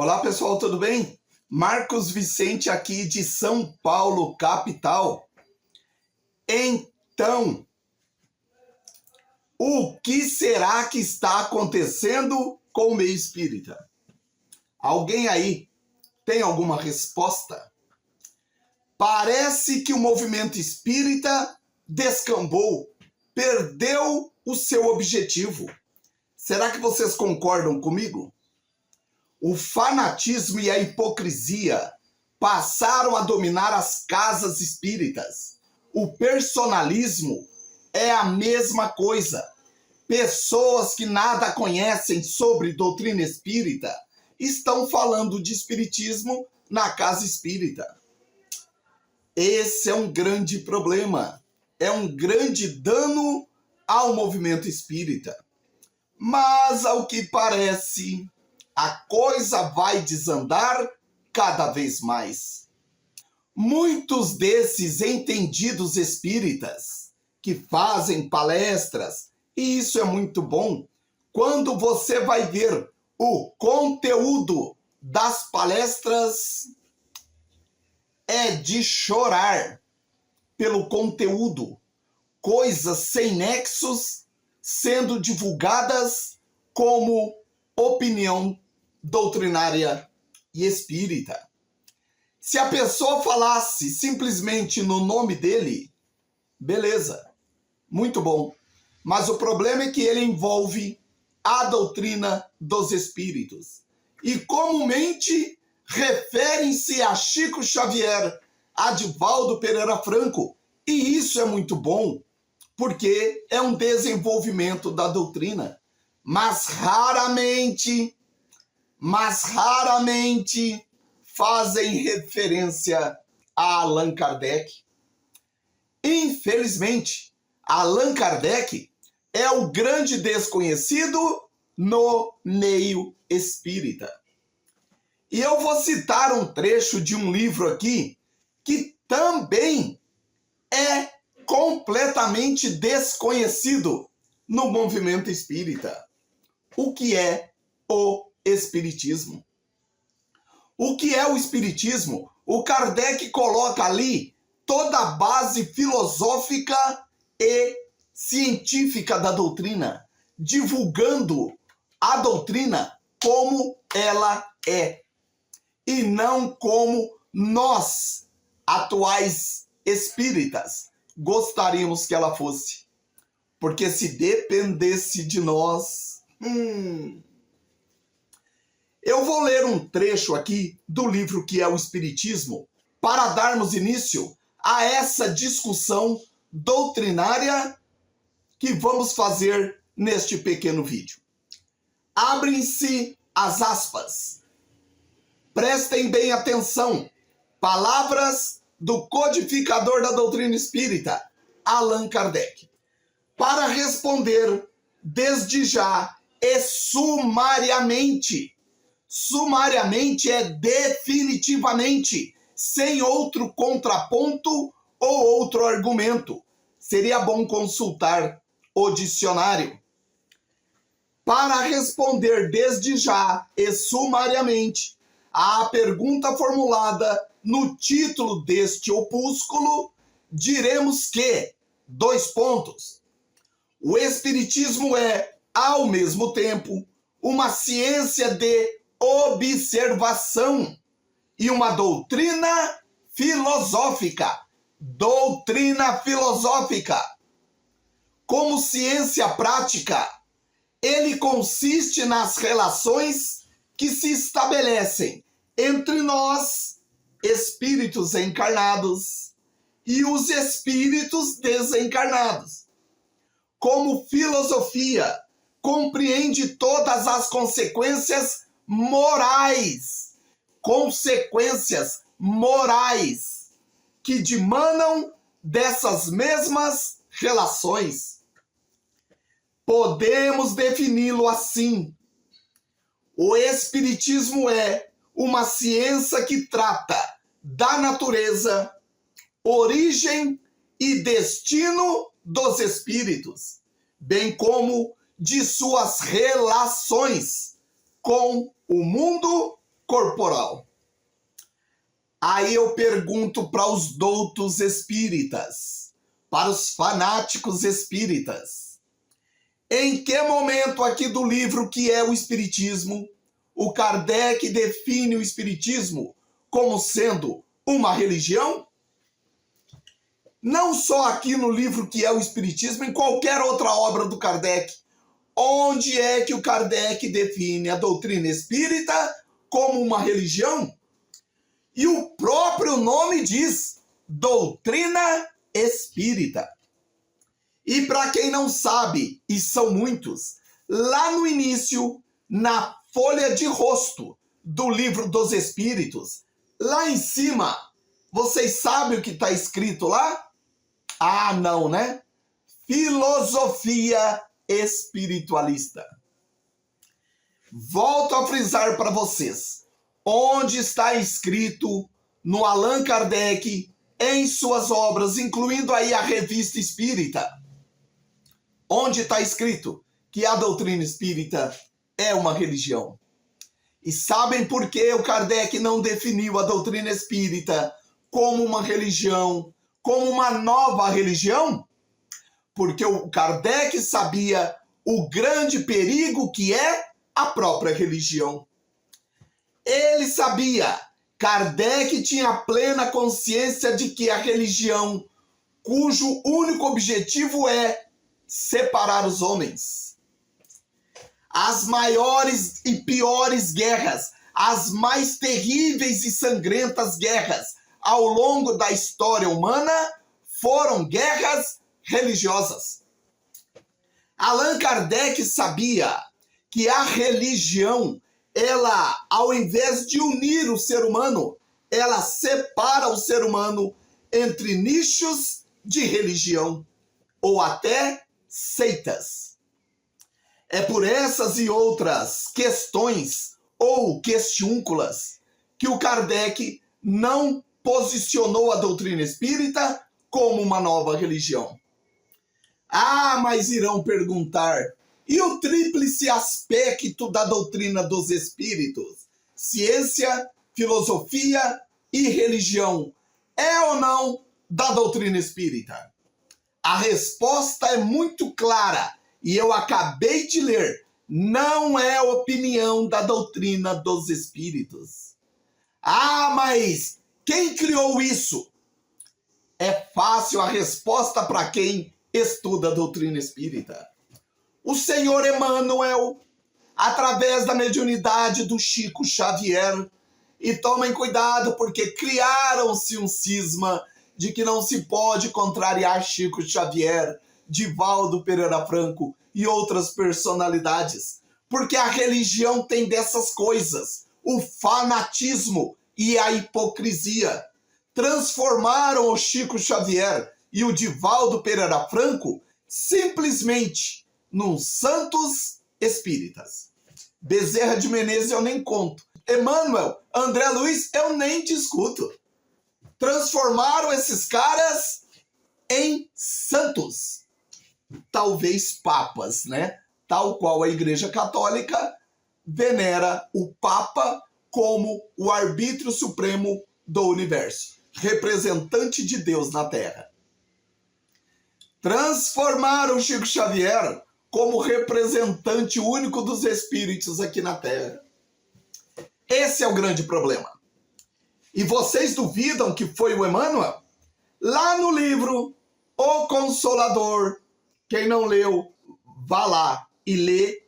Olá pessoal, tudo bem? Marcos Vicente aqui de São Paulo, capital. Então, o que será que está acontecendo com o meio espírita? Alguém aí tem alguma resposta? Parece que o movimento espírita descambou, perdeu o seu objetivo. Será que vocês concordam comigo? O fanatismo e a hipocrisia passaram a dominar as casas espíritas. O personalismo é a mesma coisa. Pessoas que nada conhecem sobre doutrina espírita estão falando de espiritismo na casa espírita. Esse é um grande problema. É um grande dano ao movimento espírita. Mas, ao que parece, a coisa vai desandar cada vez mais. Muitos desses entendidos espíritas que fazem palestras, e isso é muito bom, quando você vai ver o conteúdo das palestras, é de chorar pelo conteúdo. Coisas sem nexos sendo divulgadas como opinião doutrinária e espírita. Se a pessoa falasse simplesmente no nome dele, beleza, muito bom. Mas o problema é que ele envolve a doutrina dos espíritos. E comumente referem-se a Chico Xavier, a Divaldo Pereira Franco. E isso é muito bom, porque é um desenvolvimento da doutrina. Mas raramente fazem referência a Allan Kardec. Infelizmente, Allan Kardec é o grande desconhecido no meio espírita. E eu vou citar um trecho de um livro aqui que também é completamente desconhecido no movimento espírita. O que é o espiritismo? O que é o espiritismo? O Kardec coloca ali toda a base filosófica e científica da doutrina, divulgando a doutrina como ela é, e não como nós, atuais espíritas, gostaríamos que ela fosse. Porque se dependesse de nós... Eu vou ler um trecho aqui do livro que é o Espiritismo para darmos início a essa discussão doutrinária que vamos fazer neste pequeno vídeo. Abrem-se as aspas. Prestem bem atenção. Palavras do codificador da doutrina espírita, Allan Kardec. Para responder desde já e sumariamente. Sumariamente é definitivamente, sem outro contraponto ou outro argumento. Seria bom consultar o dicionário. Para responder desde já e sumariamente à pergunta formulada no título deste opúsculo, diremos que, o Espiritismo é, ao mesmo tempo, uma ciência de observação e uma doutrina filosófica. Doutrina filosófica. Como ciência prática, ele consiste nas relações que se estabelecem entre nós, espíritos encarnados, e os espíritos desencarnados. Como filosofia, compreende todas as consequências morais que dimanam dessas mesmas relações. Podemos defini-lo assim. O Espiritismo é uma ciência que trata da natureza, origem e destino dos espíritos, bem como de suas relações com o mundo corporal. Aí eu pergunto para os doutos espíritas, para os fanáticos espíritas, em que momento aqui do livro que é o Espiritismo, o Kardec define o Espiritismo como sendo uma religião? Não só aqui no livro que é o Espiritismo, em qualquer outra obra do Kardec. Onde é que o Kardec define a doutrina espírita como uma religião? E o próprio nome diz, doutrina espírita. E para quem não sabe, e são muitos, lá no início, na folha de rosto do Livro dos Espíritos, lá em cima, vocês sabem o que está escrito lá? Ah, não, né? Filosofia espiritualista. Volto a frisar para vocês, onde está escrito no Allan Kardec, em suas obras, incluindo aí a Revista Espírita, onde está escrito que a doutrina espírita é uma religião. E sabem por que o Kardec não definiu a doutrina espírita como uma religião, como uma nova religião? Porque o Kardec sabia o grande perigo que é a própria religião. Ele sabia, Kardec tinha plena consciência de que a religião, cujo único objetivo é separar os homens. As maiores e piores guerras, as mais terríveis e sangrentas guerras ao longo da história humana foram guerras religiosas. Allan Kardec sabia que a religião, ela, ao invés de unir o ser humano, ela separa o ser humano entre nichos de religião ou até seitas. É por essas e outras questões ou questiúnculas que o Kardec não posicionou a doutrina espírita como uma nova religião. Ah, mas irão perguntar, e o tríplice aspecto da doutrina dos espíritos? Ciência, filosofia e religião é ou não da doutrina espírita? A resposta é muito clara e eu acabei de ler. Não é opinião da doutrina dos espíritos. Ah, mas quem criou isso? É fácil a resposta para quem estuda a doutrina espírita. O senhor Emmanuel, através da mediunidade do Chico Xavier, e tomem cuidado porque criaram-se um cisma de que não se pode contrariar Chico Xavier, Divaldo Pereira Franco e outras personalidades, porque a religião tem dessas coisas, o fanatismo e a hipocrisia. Transformaram o Chico Xavier e o Divaldo Pereira Franco simplesmente num santos espíritas. Bezerra de Menezes eu nem conto. Emmanuel, André Luiz eu nem discuto. Transformaram esses caras em santos. Talvez papas, né? Tal qual a Igreja Católica venera o Papa como o arbítrio supremo do universo, representante de Deus na Terra. Transformaram Chico Xavier como representante único dos espíritos aqui na Terra. Esse é o grande problema. E vocês duvidam que foi o Emmanuel? Lá no livro O Consolador, quem não leu, vá lá e lê.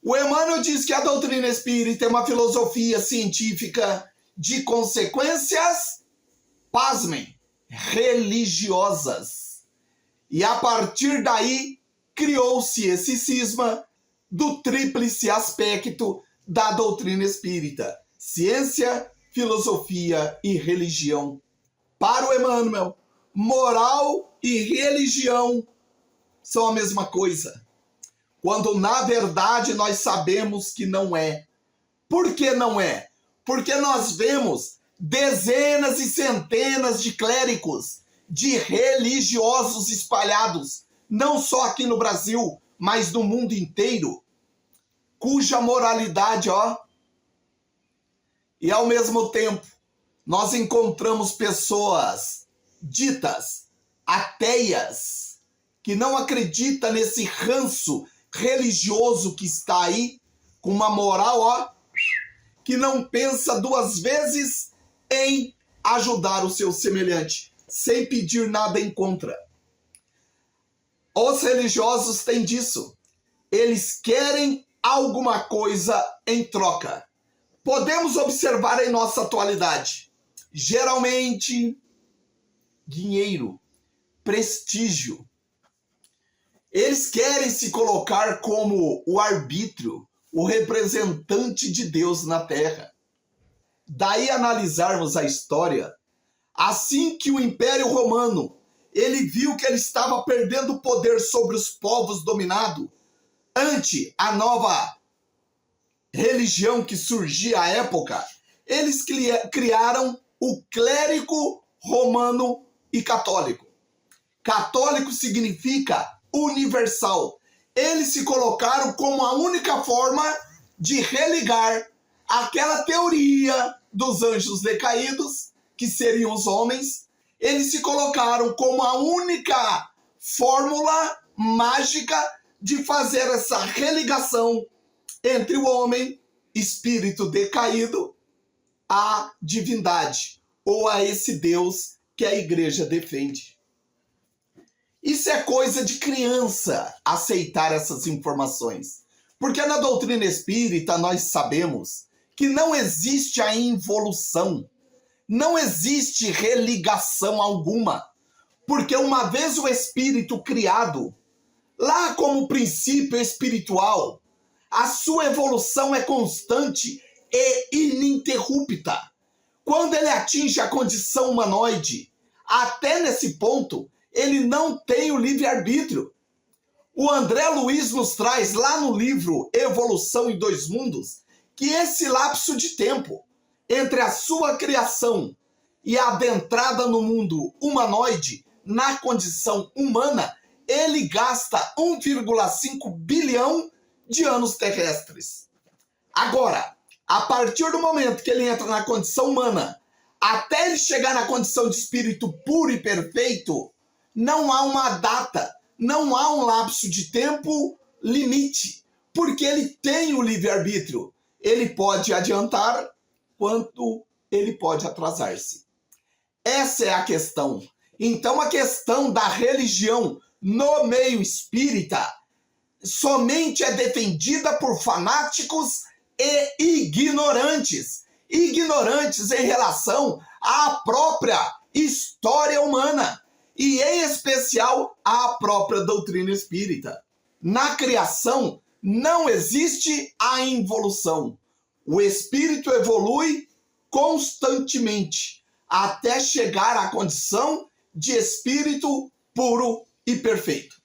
O Emmanuel diz que a doutrina espírita é uma filosofia científica de consequências, pasmem, religiosas. E a partir daí, criou-se esse cisma do tríplice aspecto da doutrina espírita: ciência, filosofia e religião. Para o Emmanuel, moral e religião são a mesma coisa, quando na verdade nós sabemos que não é. Por que não é? Porque nós vemos dezenas e centenas de clérigos, de religiosos espalhados, não só aqui no Brasil, mas no mundo inteiro, cuja moralidade, E ao mesmo tempo, nós encontramos pessoas ditas ateias, que não acreditam nesse ranço religioso que está aí, com uma moral, que não pensa duas vezes em ajudar o seu semelhante, sem pedir nada em contra. Os religiosos têm disso. Eles querem alguma coisa em troca. Podemos observar em nossa atualidade. Geralmente, dinheiro, prestígio. Eles querem se colocar como o arbítrio, o representante de Deus na Terra. Daí analisarmos a história, assim que o Império Romano, ele viu que ele estava perdendo poder sobre os povos dominados, ante a nova religião que surgia à época, eles criaram o clérigo romano e católico. Católico significa universal. Eles se colocaram como a única forma de religar aquela teoria dos anjos decaídos, que seriam os homens. Eles se colocaram como a única fórmula mágica de fazer essa religação entre o homem, espírito decaído, à divindade, ou a esse Deus que a igreja defende. Isso é coisa de criança, aceitar essas informações. Porque na doutrina espírita nós sabemos que não existe a involução, não existe religação alguma. Porque uma vez o espírito criado, lá como princípio espiritual, a sua evolução é constante e ininterrupta. Quando ele atinge a condição humanoide, até nesse ponto, ele não tem o livre-arbítrio. O André Luiz nos traz lá no livro Evolução em Dois Mundos que esse lapso de tempo entre a sua criação e a adentrada no mundo humanoide, na condição humana, ele gasta 1,5 bilhão de anos terrestres. Agora, a partir do momento que ele entra na condição humana, até ele chegar na condição de espírito puro e perfeito, não há uma data, não há um lapso de tempo limite, porque ele tem o livre-arbítrio. Ele pode adiantar quanto ele pode atrasar-se. Essa é a questão. Então, a questão da religião no meio espírita somente é defendida por fanáticos e ignorantes. Ignorantes em relação à própria história humana e, em especial, à própria doutrina espírita. Na criação não existe a involução. O espírito evolui constantemente até chegar à condição de espírito puro e perfeito.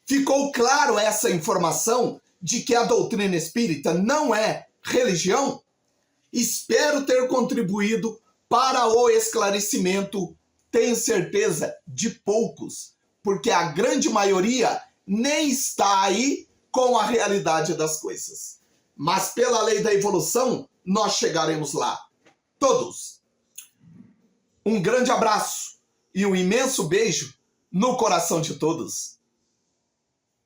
Ficou claro essa informação de que a doutrina espírita não é religião? Espero ter contribuído para o esclarecimento, tenho certeza, de poucos, porque a grande maioria nem está aí com a realidade das coisas. Mas pela lei da evolução, nós chegaremos lá. Todos. Um grande abraço e um imenso beijo no coração de todos.